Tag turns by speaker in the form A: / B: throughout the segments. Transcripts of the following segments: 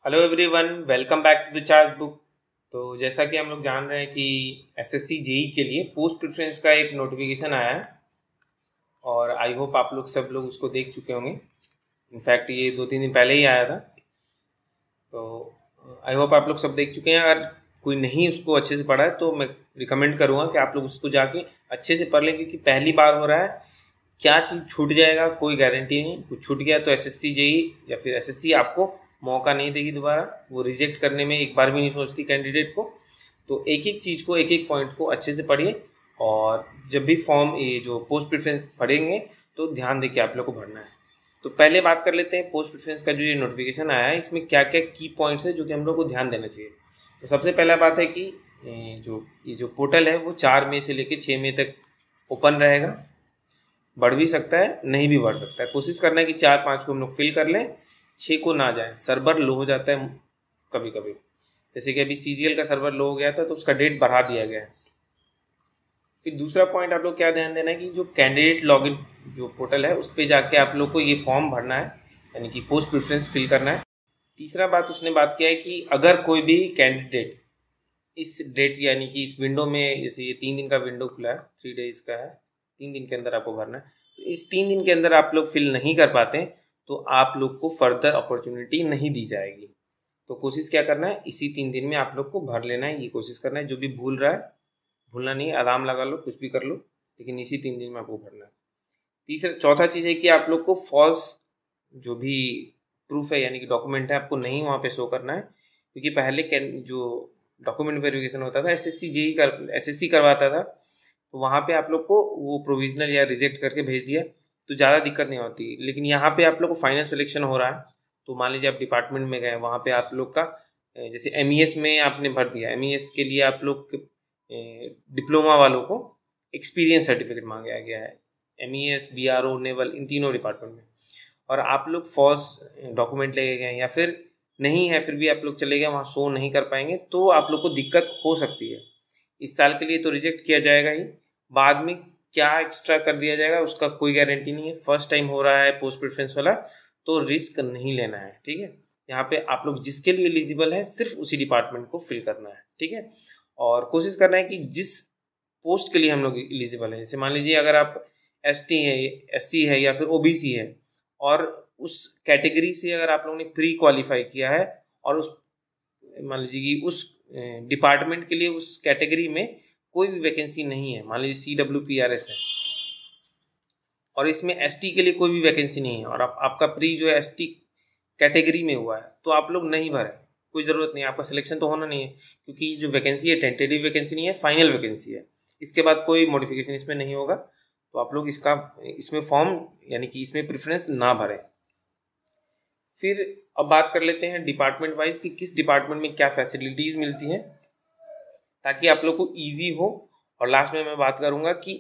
A: Hello everyone, welcome back to the charge book. तो जैसा कि हम लोग जान रहे हैं कि एसएससी जेई के लिए पोस्ट प्रेफरेंस का एक नोटिफिकेशन आया है और आई होप आप लोग सब लोग उसको देख चुके होंगे। इनफैक्ट ये 2-3 दिन पहले ही आया था, तो आई होप आप लोग सब देख चुके हैं। अगर कोई नहीं उसको अच्छे से पढ़ा है तो मैं रिकमेंड करूँगा कि आप लोग उसको जाके अच्छे से पढ़ लें, क्योंकि पहली बार हो रहा है। क्या चीज़ छूट जाएगा कोई गारंटी नहीं, कुछ छूट गया तो एसएससी जेई या फिर एसएससी आपको मौका नहीं देगी दोबारा। वो रिजेक्ट करने में एक बार भी नहीं सोचती कैंडिडेट को। तो एक एक चीज़ को, एक एक पॉइंट को अच्छे से पढ़िए, और जब भी फॉर्म ये जो पोस्ट प्रेफरेंस पढ़ेंगे तो ध्यान देके आप लोग को भरना है। तो पहले बात कर लेते हैं पोस्ट प्रेफरेंस का जो ये नोटिफिकेशन आया है, इसमें क्या क्या की पॉइंट्स है जो कि हम लोग को ध्यान देना चाहिए। तो सबसे पहला बात है कि ये जो पोर्टल है वो 4 मई से लेकर 6 मई तक ओपन रहेगा। बढ़ भी सकता है, नहीं भी बढ़ सकता है। कोशिश करना है कि 4-5 को हम लोग फिल कर लें, 6 को ना जाए। सर्वर लो हो जाता है कभी कभी, जैसे कि अभी सीजीएल का सर्वर लो हो गया था तो उसका डेट बढ़ा दिया गया है। फिर दूसरा पॉइंट आप लोग क्या ध्यान देना है कि जो कैंडिडेट लॉगिन जो पोर्टल है उस पर जाके आप लोग को ये फॉर्म भरना है, यानी कि पोस्ट प्रेफरेंस फिल करना है। तीसरा बात उसने बात किया है कि अगर कोई भी कैंडिडेट इस डेट यानी कि इस विंडो में, जैसे ये 3 दिन का विंडो खुला है, 3 डेज का है, 3 दिन के अंदर आपको भरना है। तो इस 3 दिन के अंदर आप लोग फिल नहीं कर पाते तो आप लोग को फर्दर अपॉर्चुनिटी नहीं दी जाएगी। तो कोशिश क्या करना है, इसी 3 दिन में आप लोग को भर लेना है, ये कोशिश करना है। जो भी भूल रहा है, भूलना नहीं है, अलार्म लगा लो, कुछ भी कर लो, लेकिन इसी 3 दिन में आपको भरना है। चौथा चीज़ है कि आप लोग को फॉल्स जो भी प्रूफ है यानी कि डॉक्यूमेंट है आपको नहीं वहाँ पे शो करना है, क्योंकि पहले जो डॉक्यूमेंट वेरिफिकेशन होता था एसएससी करवाता था, तो वहाँ पे आप लोग को वो प्रोविजनल या रिजेक्ट करके भेज दिया तो ज़्यादा दिक्कत नहीं होती। लेकिन यहाँ पे आप लोग को फाइनल सिलेक्शन हो रहा है, तो मान लीजिए आप डिपार्टमेंट में गए, वहाँ पे आप लोग का जैसे एमईएस में आपने भर दिया, एमईएस के लिए आप लोग डिप्लोमा वालों को एक्सपीरियंस सर्टिफिकेट मांगा गया है, एमईएस, बीआरओ, नेवल, इन तीनों डिपार्टमेंट में। और आप लोग फॉल्स डॉक्यूमेंट लेके गए या फिर नहीं है फिर भी आप लोग चले गए, वहाँ शो नहीं कर पाएंगे तो आप लोग को दिक्कत हो सकती है। इस साल के लिए तो रिजेक्ट किया जाएगा ही, बाद में क्या एक्स्ट्रा कर दिया जाएगा उसका कोई गारंटी नहीं है। फर्स्ट टाइम हो रहा है पोस्ट प्रेफरेंस वाला, तो रिस्क नहीं लेना है, ठीक है। यहाँ पे आप लोग जिसके लिए एलिजिबल है सिर्फ उसी डिपार्टमेंट को फिल करना है, ठीक है। और कोशिश करना है कि जिस पोस्ट के लिए हम लोग एलिजिबल है, जैसे मान लीजिए अगर आप एसटी है, एससी है या फिर ओबीसी है, और उस कैटेगरी से अगर आप लोगों ने प्री क्वालिफाई किया है और उस मान लीजिए कि उस डिपार्टमेंट के लिए उस कैटेगरी में कोई भी वैकेंसी नहीं है, मान लीजिए CWPRS है और इसमें एसटी के लिए कोई भी वैकेंसी नहीं है, और आपका प्री जो है एसटी कैटेगरी में हुआ है, तो आप लोग नहीं भरे, कोई ज़रूरत नहीं है, आपका सिलेक्शन तो होना नहीं है, क्योंकि जो वैकेंसी है टेंटेटिव वैकेंसी नहीं है, फाइनल वैकेंसी है। इसके बाद कोई मॉडिफिकेशन इसमें नहीं होगा, तो आप लोग इसमें फॉर्म यानी कि इसमें प्रेफरेंस ना भरें। फिर अब बात कर लेते हैं डिपार्टमेंट वाइज कि किस डिपार्टमेंट में क्या फैसिलिटीज़ मिलती हैं, ताकि आप लोग को ईजी हो। और लास्ट में मैं बात करूंगा कि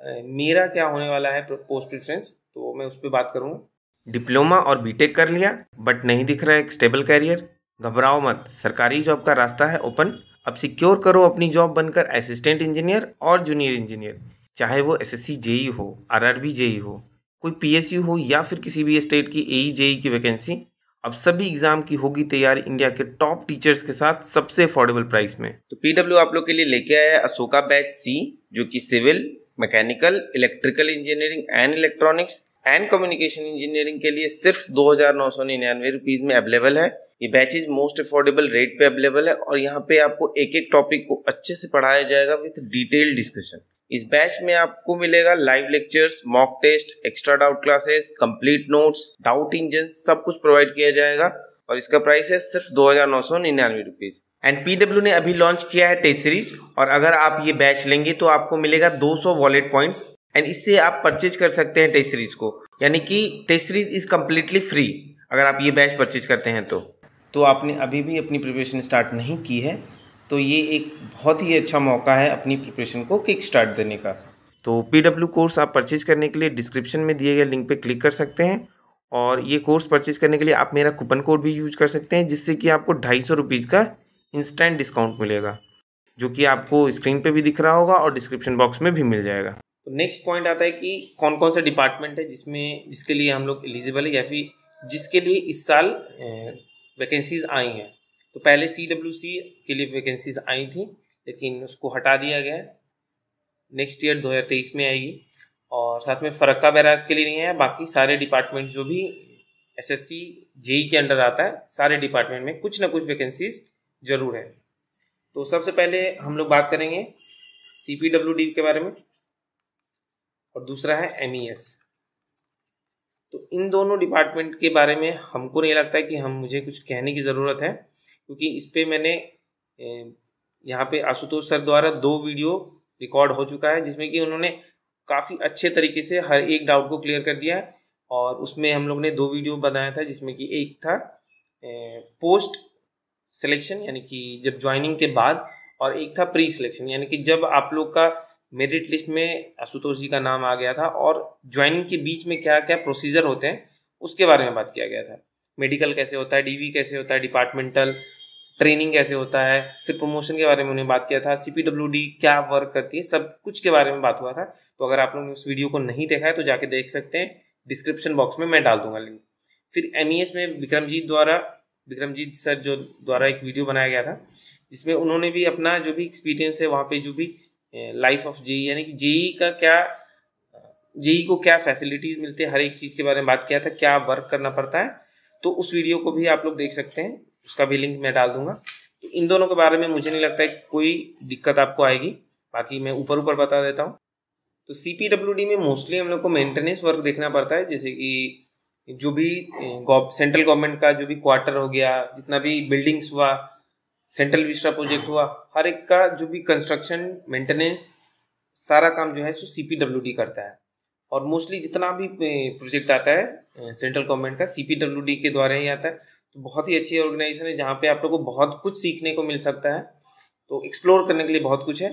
A: मेरा क्या होने वाला है पोस्ट प्रेफरेंस, तो मैं उस पर बात करूंगा। डिप्लोमा और बीटेक कर लिया बट नहीं दिख रहा है एक स्टेबल कैरियर, घबराओ मत, सरकारी जॉब का रास्ता है ओपन। अब सिक्योर करो अपनी जॉब बनकर असिस्टेंट इंजीनियर और जूनियर इंजीनियर, चाहे वो एसएससी जेई हो, आरआरबी जेई हो, कोई पीएसयू हो या फिर किसी भी स्टेट की एई जेई की वैकेंसी। अब सभी एग्जाम की होगी तैयारी इंडिया के टॉप टीचर्स के साथ सबसे अफोर्डेबल प्राइस में। तो पीडब्ल्यू आप लोग के लिए लेके आया है अशोका बैच सी, जो कि civil, mechanical, electrical engineering and electronics and communication engineering के लिए सिर्फ 2,999 रुपीज में अवेलेबल है। ये बैचेज मोस्ट अफोर्डेबल रेट पे अवेलेबल है, और यहाँ पे आपको एक एक टॉपिक को अच्छे से पढ़ाया जाएगा विद डिटेल डिस्कशन। इस बैच में आपको मिलेगा live lectures, mock test, extra doubt classes, complete notes, doubt engine, सब कुछ प्रोवाइड किया जाएगा, और इसका प्राइस है सिर्फ 2,999 रुपीज। एंड पीडब्ल्यू ने अभी लॉन्च किया है टेस्ट सीरीज, और अगर आप ये बैच लेंगे तो आपको मिलेगा 200 वॉलेट पॉइंट्स, एंड इससे आप परचेज कर सकते हैं टेस्ट सीरीज को, यानी कि test series is completely free अगर आप ये बैच परचेज करते हैं। तो आपने अभी भी अपनी प्रिपरेशन स्टार्ट नहीं की है तो ये एक बहुत ही अच्छा मौका है अपनी प्रिपरेशन को किक स्टार्ट देने का। तो पीडब्ल्यू कोर्स आप परचेज करने के लिए डिस्क्रिप्शन में दिए गए लिंक पे क्लिक कर सकते हैं, और ये कोर्स परचेज करने के लिए आप मेरा कूपन कोड भी यूज कर सकते हैं, जिससे कि आपको 250 रुपीज़ का इंस्टेंट डिस्काउंट मिलेगा, जो कि आपको स्क्रीन पे भी दिख रहा होगा और डिस्क्रिप्शन बॉक्स में भी मिल जाएगा। तो नेक्स्ट पॉइंट आता है कि कौन कौन सा डिपार्टमेंट है जिसके लिए हम लोग एलिजिबल है, या फिर जिसके लिए इस साल वैकेंसीज आई हैं। तो पहले CWC के लिए वैकेंसीज आई थी, लेकिन उसको हटा दिया गया है, नेक्स्ट ईयर 2023 में आएगी। और साथ में फरक्का बैराज के लिए नहीं है, बाकी सारे डिपार्टमेंट जो भी SSC JEE के अंडर आता है, सारे डिपार्टमेंट में कुछ ना कुछ वैकेंसीज जरूर है। तो सबसे पहले हम लोग बात करेंगे CPWD के बारे में, और दूसरा है MES। तो इन दोनों डिपार्टमेंट के बारे में हमको नहीं लगता है कि मुझे कुछ कहने की ज़रूरत है, क्योंकि इस पे मैंने यहाँ पे आशुतोष सर द्वारा 2 वीडियो रिकॉर्ड हो चुका है, जिसमें कि उन्होंने काफ़ी अच्छे तरीके से हर एक डाउट को क्लियर कर दिया है। और उसमें हम लोग ने 2 वीडियो बनाया था, जिसमें कि एक था पोस्ट सिलेक्शन यानी कि जब ज्वाइनिंग के बाद, और एक था प्री सिलेक्शन यानी कि जब आप लोग का मेरिट लिस्ट में आशुतोष जी का नाम आ गया था और ज्वाइनिंग के बीच में क्या क्या प्रोसीजर होते हैं उसके बारे में बात किया गया था। मेडिकल कैसे होता है, DV कैसे होता है, डिपार्टमेंटल ट्रेनिंग कैसे होता है, फिर प्रमोशन के बारे में उन्हें बात किया था, CPWD क्या वर्क करती है, सब कुछ के बारे में बात हुआ था। तो अगर आप लोगों ने उस वीडियो को नहीं देखा है तो जाके देख सकते हैं, डिस्क्रिप्शन बॉक्स में मैं डाल दूंगा लिंक। फिर MES में विक्रमजीत सर जो द्वारा एक वीडियो बनाया गया था, जिसमें उन्होंने भी अपना जो भी एक्सपीरियंस है वहाँ पे जो भी लाइफ ऑफ JEE यानी कि JEE को क्या फैसिलिटीज़ मिलती है, हर एक चीज़ के बारे में बात किया था, क्या वर्क करना पड़ता है। तो उस वीडियो को भी आप लोग देख सकते हैं, उसका भी लिंक मैं डाल दूंगा। तो इन दोनों के बारे में मुझे नहीं लगता है कोई दिक्कत आपको आएगी, बाकी मैं ऊपर बता देता हूँ। तो CPWD में मोस्टली हम लोग को मेंटेनेंस वर्क देखना पड़ता है, जैसे कि जो भी सेंट्रल गवर्नमेंट का जो भी क्वार्टर हो गया, जितना भी बिल्डिंग्स हुआ, सेंट्रल विस्टा प्रोजेक्ट हुआ, हर एक का जो भी कंस्ट्रक्शन मेंटेनेंस सारा काम जो है सो CPWD करता है। और मोस्टली जितना भी प्रोजेक्ट आता है सेंट्रल गवर्नमेंट का CPWD के द्वारा ही आता है। तो बहुत ही अच्छी ऑर्गेनाइजेशन है, जहाँ पे आप लोग को बहुत कुछ सीखने को मिल सकता है, तो एक्सप्लोर करने के लिए बहुत कुछ है।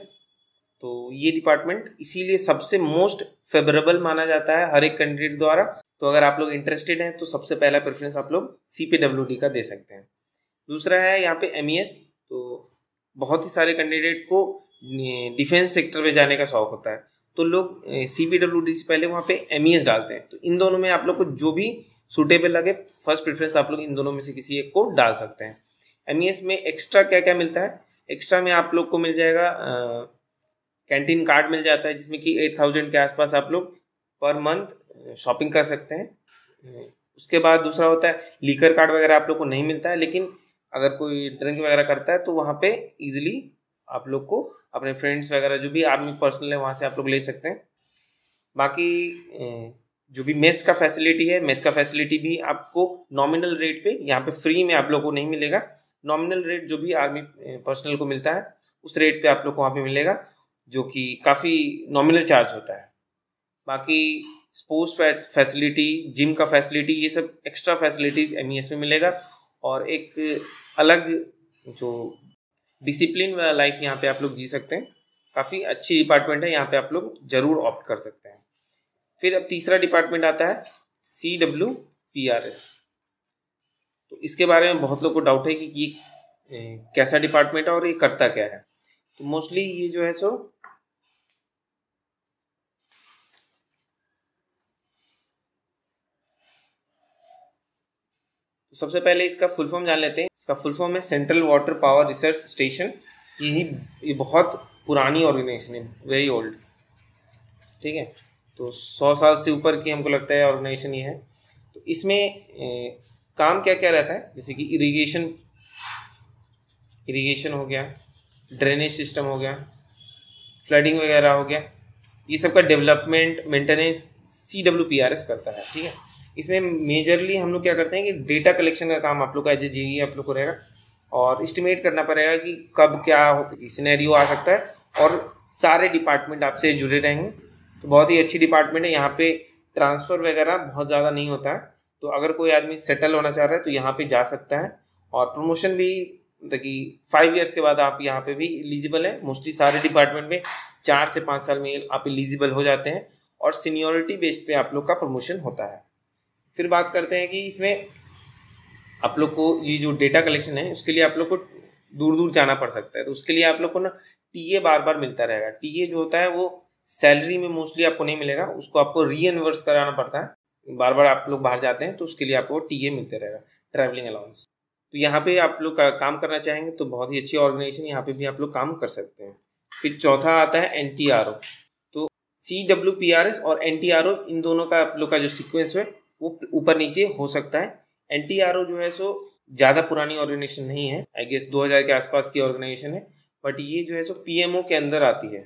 A: तो ये डिपार्टमेंट इसीलिए सबसे मोस्ट फेवरेबल माना जाता है हर एक कैंडिडेट द्वारा। तो अगर आप लोग इंटरेस्टेड हैं तो सबसे पहला प्रेफरेंस आप लोग CPWD का दे सकते हैं। दूसरा है यहाँ पे MES। तो बहुत ही सारे कैंडिडेट को डिफेंस सेक्टर में जाने का शौक होता है, तो लोग CPWD से पहले वहाँ पे MES डालते हैं। तो इन दोनों में आप लोग को जो भी सूटेबल लगे, फर्स्ट प्रेफरेंस आप लोग इन दोनों में से किसी एक को डाल सकते हैं। MES में एक्स्ट्रा क्या क्या मिलता है, एक्स्ट्रा में आप लोग को मिल जाएगा कैंटीन कार्ड मिल जाता है, जिसमें कि 8000 के आसपास आप लोग पर मंथ शॉपिंग कर सकते हैं। उसके बाद दूसरा होता है लीकर कार्ड वगैरह आप लोग को नहीं मिलता है, लेकिन अगर कोई ड्रिंक वगैरह करता है तो वहाँ पे इजीली आप लोग को अपने फ्रेंड्स वगैरह जो भी आर्मी पर्सनल है वहाँ से आप लोग ले सकते हैं। बाकी जो भी मेस का फैसिलिटी है, मेस का फैसिलिटी भी आपको नॉमिनल रेट पे, यहाँ पे फ्री में आप लोग को नहीं मिलेगा। नॉमिनल रेट जो भी आर्मी पर्सनल को मिलता है उस रेट पे आप लोग को वहाँ पे मिलेगा, जो कि काफ़ी नॉमिनल चार्ज होता है। बाकी स्पोर्ट्स फैसिलिटी, जिम का फैसिलिटी, ये सब एक्स्ट्रा फैसिलिटीज़ MES में मिलेगा। और एक अलग जो डिसिप्लिन वाला लाइफ यहाँ पे आप लोग जी सकते हैं। काफ़ी अच्छी डिपार्टमेंट है, यहाँ पे आप लोग ज़रूर ऑप्ट कर सकते हैं। फिर अब तीसरा डिपार्टमेंट आता है CWPRS। तो इसके बारे में बहुत लोग को डाउट है कि ये कैसा डिपार्टमेंट है और ये करता क्या है। तो मोस्टली ये जो है सो तो सबसे पहले इसका फुल फॉर्म जान लेते हैं। इसका फुल फॉर्म है central water power research station. ये बहुत पुरानी ऑर्गेनाइजेशन है, वेरी ओल्ड, ठीक है। तो 100 साल से ऊपर की हमको लगता है ऑर्गेनाइजेशन ये है। तो इसमें काम क्या क्या रहता है, जैसे कि इरिगेशन हो गया, ड्रेनेज सिस्टम हो गया, फ्लडिंग वगैरह हो गया, ये सब का डेवलपमेंट मेंटेनेंस CWPRS करता है, ठीक है। इसमें मेजरली हम लोग क्या करते हैं कि डेटा कलेक्शन का काम आप लोग का एज ए JEE आप लोग को रहेगा, और एस्टिमेट करना पड़ेगा कि कब क्या सिनेरियो आ सकता है, और सारे डिपार्टमेंट आपसे जुड़े रहेंगे। तो बहुत ही अच्छी डिपार्टमेंट है, यहाँ पे ट्रांसफ़र वगैरह बहुत ज़्यादा नहीं होता है। तो अगर कोई आदमी सेटल होना चाह रहा है तो यहाँ पे जा सकता है, और प्रमोशन भी मतलब कि 5 ईयर्स के बाद आप यहाँ पे भी एलिजिबल है। मोस्टली सारे डिपार्टमेंट में 4 से 5 साल में आप एलिजिबल हो जाते हैं, और सीनियोरिटी बेस्ड पे आप लोग का प्रमोशन होता है। फिर बात करते हैं कि इसमें आप लोग को ये जो डेटा कलेक्शन है उसके लिए आप लोग को दूर दूर जाना पड़ सकता है। तो उसके लिए आप लोग को ना TA बार बार मिलता रहेगा। TA जो होता है वो सैलरी में मोस्टली आपको नहीं मिलेगा, उसको आपको रीइन्वर्स कराना पड़ता है। बार बार आप लोग बाहर जाते हैं तो उसके लिए आपको TA मिलते रहेगा, ट्रैवलिंग अलाउंस। तो यहाँ पे आप लोग काम करना चाहेंगे तो बहुत ही अच्छी ऑर्गेनाइजेशन, यहाँ पे भी आप लोग काम कर सकते हैं। फिर चौथा आता है NTRO। तो CWPRS और NTRO, इन दोनों का आप लोग का जो सीक्वेंस है वो ऊपर नीचे हो सकता है। NTRO जो है सो ज़्यादा पुरानी ऑर्गेनाइजेशन नहीं है, आई गेस 2000 के आसपास की ऑर्गेनाइजेशन है, बट ये जो है सो PMO के अंदर आती है,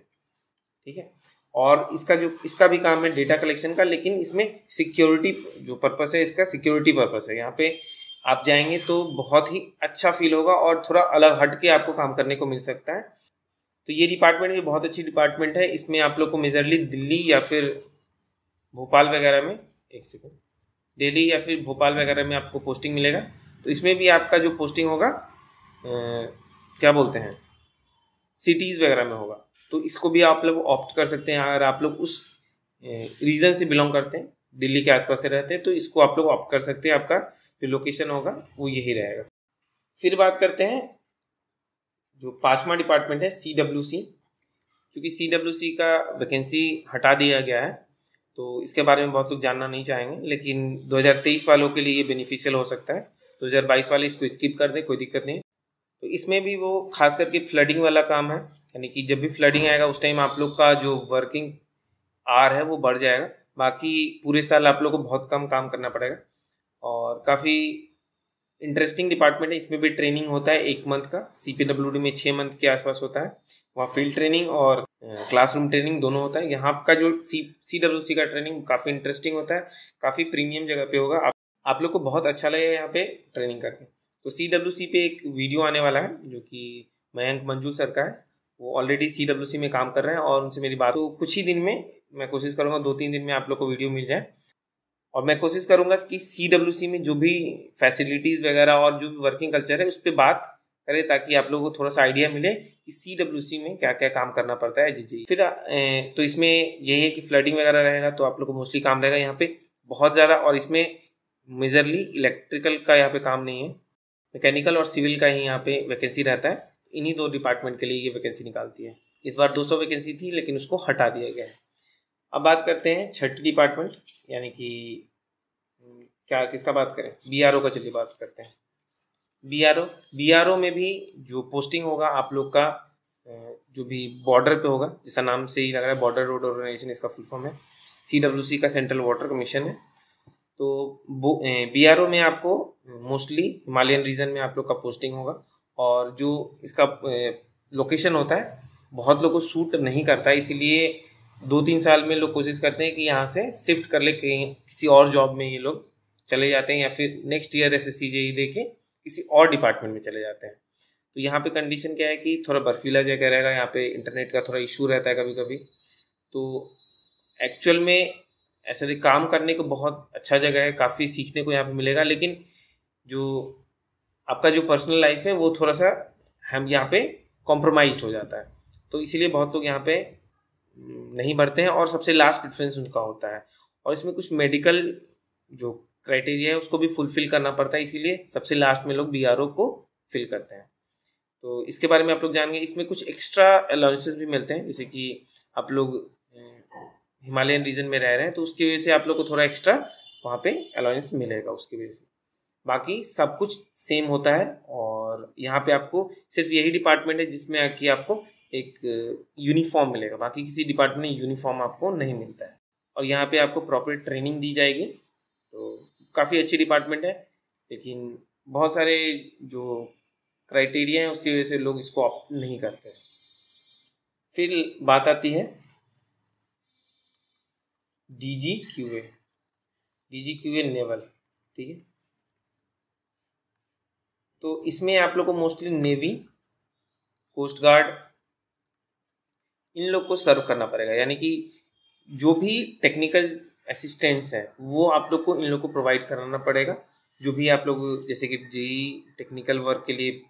A: ठीक है। और इसका भी काम है डेटा कलेक्शन का, लेकिन इसमें सिक्योरिटी जो पर्पस है, इसका सिक्योरिटी पर्पस है। यहाँ पे आप जाएंगे तो बहुत ही अच्छा फील होगा और थोड़ा अलग हट के आपको काम करने को मिल सकता है। तो ये डिपार्टमेंट भी बहुत अच्छी डिपार्टमेंट है। इसमें आप लोग को मेजरली दिल्ली या फिर भोपाल वगैरह में, एक सेकेंड, दिल्ली या फिर भोपाल वगैरह में आपको पोस्टिंग मिलेगा। तो इसमें भी आपका जो पोस्टिंग होगा क्या बोलते हैं, सिटीज़ वगैरह में होगा। तो इसको भी आप लोग ऑप्ट कर सकते हैं। अगर आप लोग उस रीजन से बिलोंग करते हैं, दिल्ली के आसपास से रहते हैं, तो इसको आप लोग ऑप्ट कर सकते हैं। आपका जो लोकेशन होगा वो यही रहेगा। फिर बात करते हैं जो 5वां डिपार्टमेंट है CWC। क्योंकि CWC का वैकेंसी हटा दिया गया है तो इसके बारे में बहुत लोग जानना नहीं चाहेंगे, लेकिन 2023 वालों के लिए ये बेनिफिशियल हो सकता है। 2022 वाले इसको स्किप कर दें, कोई दिक्कत नहीं। तो इसमें भी वो खास करके फ्लडिंग वाला काम है, यानी कि जब भी फ्लडिंग आएगा उस टाइम आप लोग का जो वर्किंग आवर है वो बढ़ जाएगा। बाकी पूरे साल आप लोग को बहुत कम काम करना पड़ेगा और काफ़ी इंटरेस्टिंग डिपार्टमेंट है। इसमें भी ट्रेनिंग होता है 1 मंथ का। CPWD में 6 मंथ के आसपास होता है। वहाँ फील्ड ट्रेनिंग और क्लासरूम ट्रेनिंग दोनों होता है। यहाँ का जो CWC का ट्रेनिंग काफ़ी इंटरेस्टिंग होता है, काफ़ी प्रीमियम जगह पे होगा। आप लोग को बहुत अच्छा लगेगा यहाँ पे ट्रेनिंग करके। तो CWC पे एक वीडियो आने वाला है जो कि मयंक मंजूल सर का है। वो ऑलरेडी CWC में काम कर रहे हैं और उनसे मेरी बात, तो कुछ ही दिन में मैं कोशिश करूँगा 2-3 दिन में आप लोग को वीडियो मिल जाए। और मैं कोशिश करूँगा कि CWC में जो भी फैसिलिटीज़ वगैरह और जो भी वर्किंग कल्चर है उस पर बात करें, ताकि आप लोगों को थोड़ा सा आइडिया मिले कि CWC में क्या क्या काम करना पड़ता है। जी। फिर तो इसमें यही है कि फ्लडिंग वगैरह रहेगा तो आप लोग को मोस्टली काम रहेगा यहाँ पे बहुत ज़्यादा। और इसमें मेजरली इलेक्ट्रिकल का यहाँ पे काम नहीं है, मैकेनिकल और सिविल का ही यहाँ पे वैकेंसी रहता है। इन्हीं 2 डिपार्टमेंट के लिए ये वैकेंसी निकालती है। इस बार 200 वैकेंसी थी लेकिन उसको हटा दिया गया है। अब बात करते हैं छठी डिपार्टमेंट, यानी कि क्या किसका बात करें, BRO का। चलिए बात करते हैं BRO में भी जो पोस्टिंग होगा आप लोग का जो भी बॉर्डर पे होगा, जैसा नाम से ही लग रहा है, बॉर्डर रोड ऑर्गेनाइजेशन इसका फुल फॉर्म है। CWC का सेंट्रल वाटर कमीशन है। तो BRO में आपको मोस्टली हिमालयन रीजन में आप लोग का पोस्टिंग होगा। और जो इसका लोकेशन होता है बहुत लोग को सूट नहीं करता है, इसीलिए 2-3 साल में लोग कोशिश करते हैं कि यहाँ से शिफ्ट कर ले, कहीं किसी और जॉब में ये लोग चले जाते हैं, या फिर नेक्स्ट ईयर SSC JEE दे के किसी और डिपार्टमेंट में चले जाते हैं। तो यहाँ पे कंडीशन क्या है कि थोड़ा बर्फीला जगह रहेगा, यहाँ पे इंटरनेट का थोड़ा इशू रहता है कभी कभी। तो एक्चुअल में ऐसे काम करने को बहुत अच्छा जगह है, काफ़ी सीखने को यहाँ पे मिलेगा, लेकिन जो आपका जो पर्सनल लाइफ है वो थोड़ा सा हम यहाँ पे कॉम्प्रोमाइज हो जाता है। तो इसीलिए बहुत लोग यहाँ पे नहीं बढ़ते हैं और सबसे लास्ट प्रेफरेंस उनका होता है। और इसमें कुछ मेडिकल जो क्राइटेरिया है उसको भी फुलफिल करना पड़ता है, इसीलिए सबसे लास्ट में लोग BRO को फिल करते हैं। तो इसके बारे में आप लोग जानेंगे। इसमें कुछ एक्स्ट्रा अलाउंसेस भी मिलते हैं, जैसे कि आप लोग हिमालयन रीजन में रह रहे हैं तो उसकी वजह से आप लोग को थोड़ा एक्स्ट्रा वहाँ पे अलाउंस मिलेगा उसकी वजह से। बाकी सब कुछ सेम होता है। और यहाँ पे आपको सिर्फ यही डिपार्टमेंट है जिसमें कि आपको एक यूनिफॉर्म मिलेगा, बाकी किसी डिपार्टमेंट में यूनिफॉर्म आपको नहीं मिलता है। और यहाँ पे आपको प्रॉपर ट्रेनिंग दी जाएगी। तो काफ़ी अच्छी डिपार्टमेंट है, लेकिन बहुत सारे जो क्राइटेरिया हैं उसकी वजह से लोग इसको ऑप्ट नहीं करते। फिर बात आती है DGQA नेवल, ठीक है। तो इसमें आप लोग को मोस्टली नेवी, कोस्ट गार्ड, इन लोग को सर्व करना पड़ेगा, यानी कि जो भी टेक्निकल असिस्टेंट्स हैं वो आप लोग को इन लोग को प्रोवाइड कराना पड़ेगा। जो भी आप लोग जैसे कि JEE टेक्निकल वर्क के लिए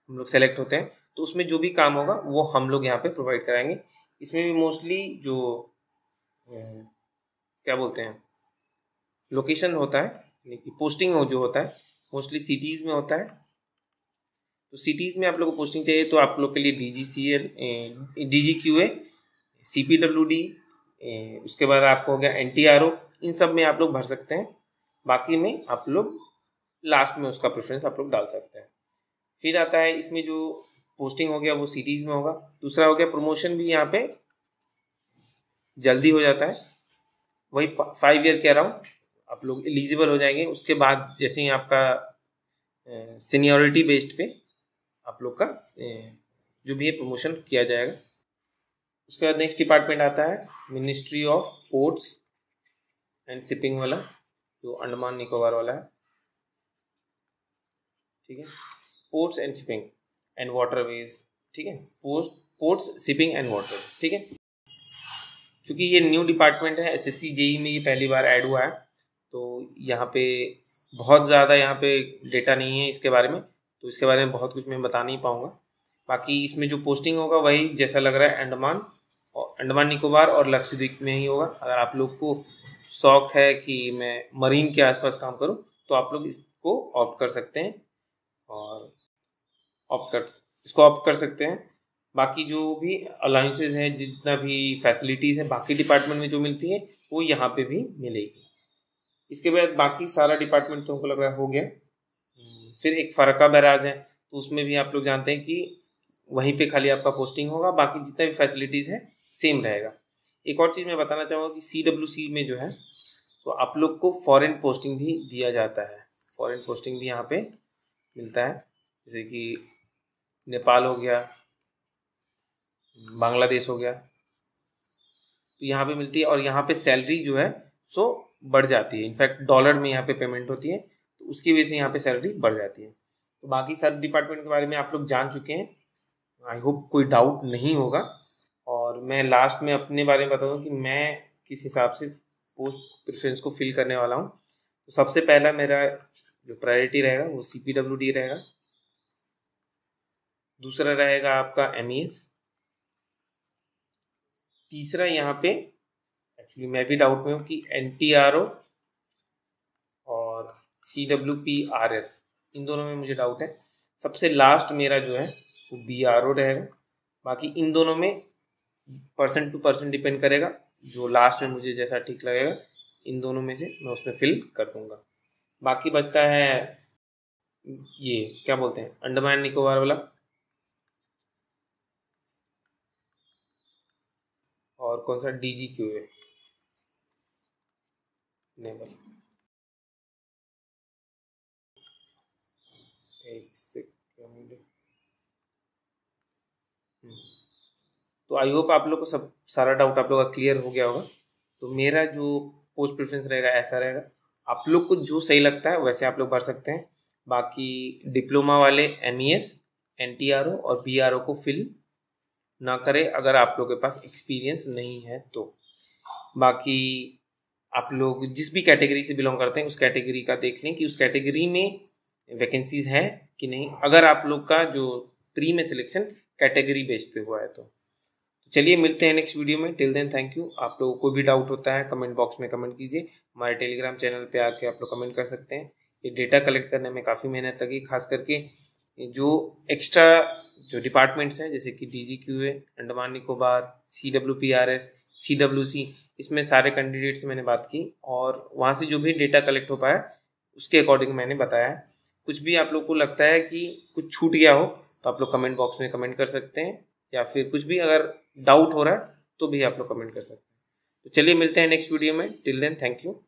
A: हम लोग सेलेक्ट होते हैं तो उसमें जो भी काम होगा वो हम लोग यहाँ पे प्रोवाइड कराएंगे। इसमें भी मोस्टली जो क्या बोलते हैं लोकेशन होता है, यानी कि पोस्टिंग जो होता है मोस्टली सिटीज़ में होता है। तो सिटीज़ में आप लोग को पोस्टिंग चाहिए तो आप लोग के लिए DGCL, DGQA, CPWD, उसके बाद आपको हो गया NTRO, इन सब में आप लोग भर सकते हैं। बाकी में आप लोग लास्ट में उसका प्रेफरेंस आप लोग डाल सकते हैं। फिर आता है इसमें जो पोस्टिंग हो गया वो सिटीज़ में होगा। दूसरा हो गया प्रमोशन भी यहाँ पे जल्दी हो जाता है, वही 5 ईयर के अराउंड आप लोग एलिजिबल हो जाएंगे। उसके बाद जैसे ही आपका सीनियरिटी बेस्ड पे आप लोग का जो भी है प्रमोशन किया जाएगा। उसके बाद नेक्स्ट डिपार्टमेंट आता है ministry of ports and shipping वाला, जो अंडमान निकोबार वाला है, ठीक है। Ports and shipping and waterways, ठीक है, पोर्ट्स शिपिंग एंड वाटर, ठीक है। चूँकि ये न्यू डिपार्टमेंट है, एसएससी जेई में ये पहली बार ऐड हुआ है, तो यहाँ पे बहुत ज़्यादा यहाँ पे डेटा नहीं है इसके बारे में, तो इसके बारे में बहुत कुछ मैं बता नहीं पाऊँगा। बाकी इसमें जो पोस्टिंग होगा वही जैसा लग रहा है अंडमान निकोबार और लक्षद्वीप में ही होगा। अगर आप लोग को शौक है कि मैं मरीन के आसपास काम करूं तो आप लोग इसको ऑप्ट कर सकते हैं और इसको ऑप्ट कर सकते हैं। बाकी जो भी अलाउंसेस हैं, जितना भी फैसिलिटीज़ है बाकी डिपार्टमेंट में जो मिलती है वो यहाँ पे भी मिलेगी। इसके बाद बाकी सारा डिपार्टमेंट तो हमको लग रहा है हो गया। फिर एक फरक्का बैराज है, तो उसमें भी आप लोग जानते हैं कि वहीं पे खाली आपका पोस्टिंग होगा, बाकी जितना भी फैसिलिटीज़ है सेम रहेगा। एक और चीज़ मैं बताना चाहूँगा कि CWC में जो है तो आप लोग को फॉरेन पोस्टिंग भी दिया जाता है। फॉरेन पोस्टिंग भी यहाँ पे मिलता है, जैसे कि नेपाल हो गया, बांग्लादेश हो गया, तो यहाँ पे मिलती है। और यहाँ पे सैलरी जो है सो बढ़ जाती है, इनफैक्ट डॉलर में यहाँ पे पेमेंट होती है, तो उसकी वजह से यहाँ पे सैलरी बढ़ जाती है। तो बाकी सारे डिपार्टमेंट के बारे में आप लोग जान चुके हैं, आई होप कोई डाउट नहीं होगा। और मैं लास्ट में अपने बारे में बता दूं कि मैं किस हिसाब से पोस्ट प्रेफरेंस को फिल करने वाला हूं। तो सबसे पहला मेरा जो प्रायोरिटी रहेगा वो CPWD रहेगा। दूसरा रहेगा आपका MES। तीसरा यहाँ पे एक्चुअली मैं भी डाउट में हूँ कि NTRO और CWPRS, इन दोनों में मुझे डाउट है। सबसे लास्ट मेरा जो है वो BRO रहेगा। बाकी इन दोनों में पर्सन टू पर्सन डिपेंड करेगा, जो लास्ट में मुझे जैसा ठीक लगेगा इन दोनों में से मैं उसमें फिल कर दूंगा। बाकी बचता है ये क्या बोलते हैं अंडमान निकोबार वाला, और कौन सा DGQA नेवल। एक सेकंड, तो आई होप आप लोग को सब सारा डाउट आप लोग का क्लियर हो गया होगा। तो मेरा जो पोस्ट प्रेफरेंस रहेगा ऐसा रहेगा, आप लोग को जो सही लगता है वैसे आप लोग भर सकते हैं। बाकी डिप्लोमा वाले MES, NTRO और BRO को फिल ना करें अगर आप लोग के पास एक्सपीरियंस नहीं है तो। बाकी आप लोग जिस भी कैटेगरी से बिलोंग करते हैं उस कैटेगरी का देख लें कि उस कैटेगरी में वैकेंसीज है कि नहीं, अगर आप लोग का जो प्री में सिलेक्शन कैटेगरी बेस्ड पे हुआ है तो। चलिए मिलते हैं नेक्स्ट वीडियो में। Till then thank you. आप लोगों को भी डाउट होता है कमेंट बॉक्स में कमेंट कीजिए, हमारे टेलीग्राम चैनल पे आके आप लोग कमेंट कर सकते हैं। ये डेटा कलेक्ट करने में काफ़ी मेहनत लगी, खास करके जो एक्स्ट्रा जो डिपार्टमेंट्स हैं जैसे कि DGQA, Andaman Nicobar, CWPRS, CWC, इसमें सारे कैंडिडेट से मैंने बात की और वहाँ से जो भी डेटा कलेक्ट हो पाया उसके अकॉर्डिंग मैंने बताया है। कुछ भी आप लोग को लगता है कि कुछ छूट गया हो तो आप लोग कमेंट बॉक्स में कमेंट कर सकते हैं, या फिर कुछ भी अगर डाउट हो रहा है तो भी आप लोग कमेंट कर सकते हैं। तो चलिए मिलते हैं नेक्स्ट वीडियो में। Till then thank you.